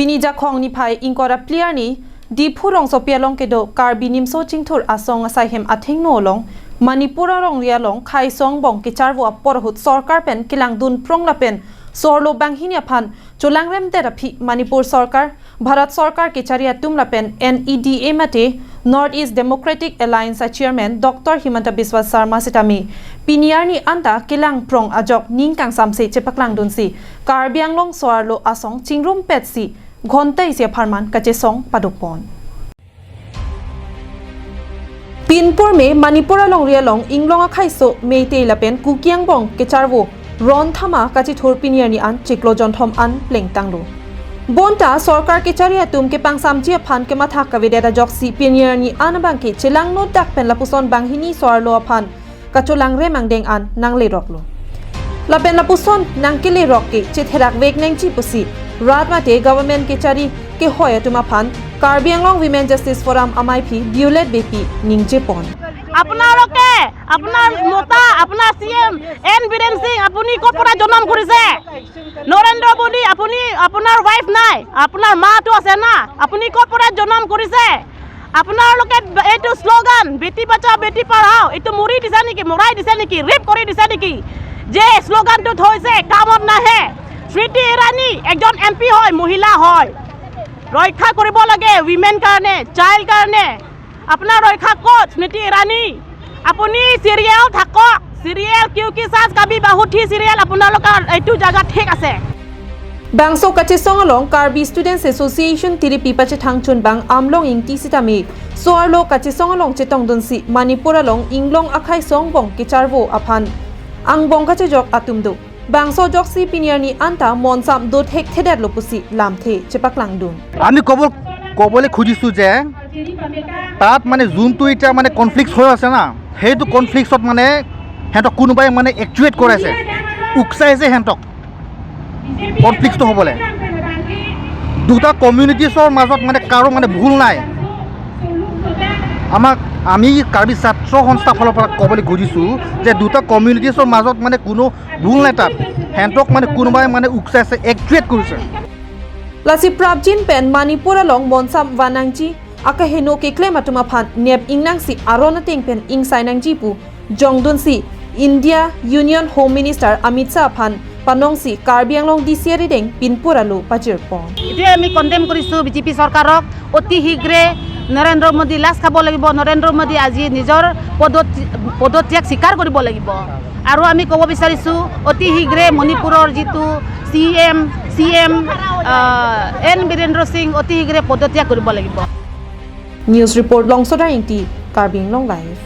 Pini Jakong ni Pai Inkora Pliar ni Dipurong Sophia Long Kedo Karbinim So Chingthur Asong Asaihem Athing No Long Manipura Rong Ria Long Khai Song Bong Kicharvo Aporhut Sorkar Pen Kilang Dun Prong Lapen Sorlo Banghinia Pan Cholang Rem Therapy Manipur Sorkar Bharat Sorkar Kicharia Tumla Pen NEDA Mate Northeast Democratic Alliance Chairman Dr. Himanta Biswa Sarma Sitami Piniarni Anta Kilang Prong Ajok Ningkang Samse Chepaklang Dunsi Karbiang Long Soarlo Asong Chingrum Petsi Ghonta Isia Pharman Kachesong Padukpon Pinpur me Manipura Long Ria Long Inglong Khaiso Meite Lapen Kukiang Bong Kecharwo Ron Thama Kachithur Piniarni An Chiklo Jon Thom An Pleng Tanglo Bonta Sorkar Kicharia Tum ke Pangsam Chia Phan ke Mathak Kavideta Joksi Piniarni Anabang ke Chilang No Dak Pen Lapuson Banghini Soarlo Phan Kacholang Remang Deng An Nang Le Roklo Lapen Lapuson Nang Kile Rokke Chitherak Vek Neng Chipusi Ratmate Government Kichari ke Hoya Tuma Phan Karbiang Long Women Justice Forum MIP Violet BP Ningje Pon আপোনালোকে আপোনাৰ মতা আপোনাৰ CM N Biren Singh আপুনি কপৰা জনম কৰিছে নৰেন্দ্ৰ মোদী আপুনি আপোনাৰ wife নাই আপোনাৰ মাটো আছে না আপুনি কপৰা জনম কৰিছে আপোনালোকে এইটো স্লোগান বেটি বাঁচাও বেটি পঢ়াও এইটো মৰি দিছে নেকি মৰাই দিছে নেকি ৰেপ কৰি দিছে নেকি যে স্লোগানটো থৈছে কামত নাহে স্মৃতি ইৰাণী একজন এমপি হয় মহিলা হয় ৰক্ষা কৰিব লাগে উইমেন কাৰণে চাইল্ড কাৰণে अपना रखा कोच स्मृति ईरानी अपनी सीरियल थाको सीरियल क्योंकि सास कभी बहुत ही सीरियल अपना लोग का एटू जगह ठीक आसे Bangso Kachesong Long Karbi Students Association Tiripi Pache Thangchun Bang Amlong Ing Tisitami Soarlo Kachesong Long Chetong Dunsi Manipura Long Inglong Akhai Song Bong Kicharvo Aphan Ang Bong Kachejok Atumdo Bangso Joksi Piniarni Anta Monsam Dot Hek Thedat Lopusi Lamthe Chepaklang Dun আমি কবলে খুজিছো যে তাত মানে যোনটো এটা মানে conflict হৈ আছে না সেইটো কনফ্লিক্টত মানে হেঁতক কোনোবাই মানে একচুৱেট কৰাইছে উকসাইছে হেঁতক কনফ্লিক্টটো হ'বলে দুটা কমিউনিটিছৰ মাজত মানে কাৰো মানে ভুল নাই আমি কাৰ্বি ছাত্ৰ সংস্থা ফালৰ পৰা ক'বলৈ খুজিছোঁ যে দুটা কমিউনিটিছৰ মাজত মানে কোনো ভুল নাই তাত হেঁতক মানে কোনোবাই মানে উকসাইছে একচুৱেট কৰিছে Lasi Prabjin Pen Manipura Long Monsam Vanangji Akaheno ke Klematuma Phan Neb Ingnangsi Arona Ting Pen Ing Sainangji Pu Jongdunsi India Union Home Minister Amit Shah Phan Panongsi Karbiang Long DCR Deng Pinpura Lo Pajirpon এতিয়া আমি condemn কৰিছো BJP চৰকাৰক অতি শীঘ্ৰে নৰেন্দ্ৰ মোদী লাজ খাব লাগিব নৰেন্দ্ৰ মোদী আজি নিজৰ পদত্যাগ স্বীকাৰ কৰিব লাগিব আৰু আমি ক'ব বিচাৰিছো অতি শীঘ্ৰে মণিপুৰৰ যিটো সিএম এন বীৰেন্দ্ৰ সিং অতি শীঘ্ৰে পদত্যাগ কৰিব লাগিব News Report Long Soda Inti Karbing Long Live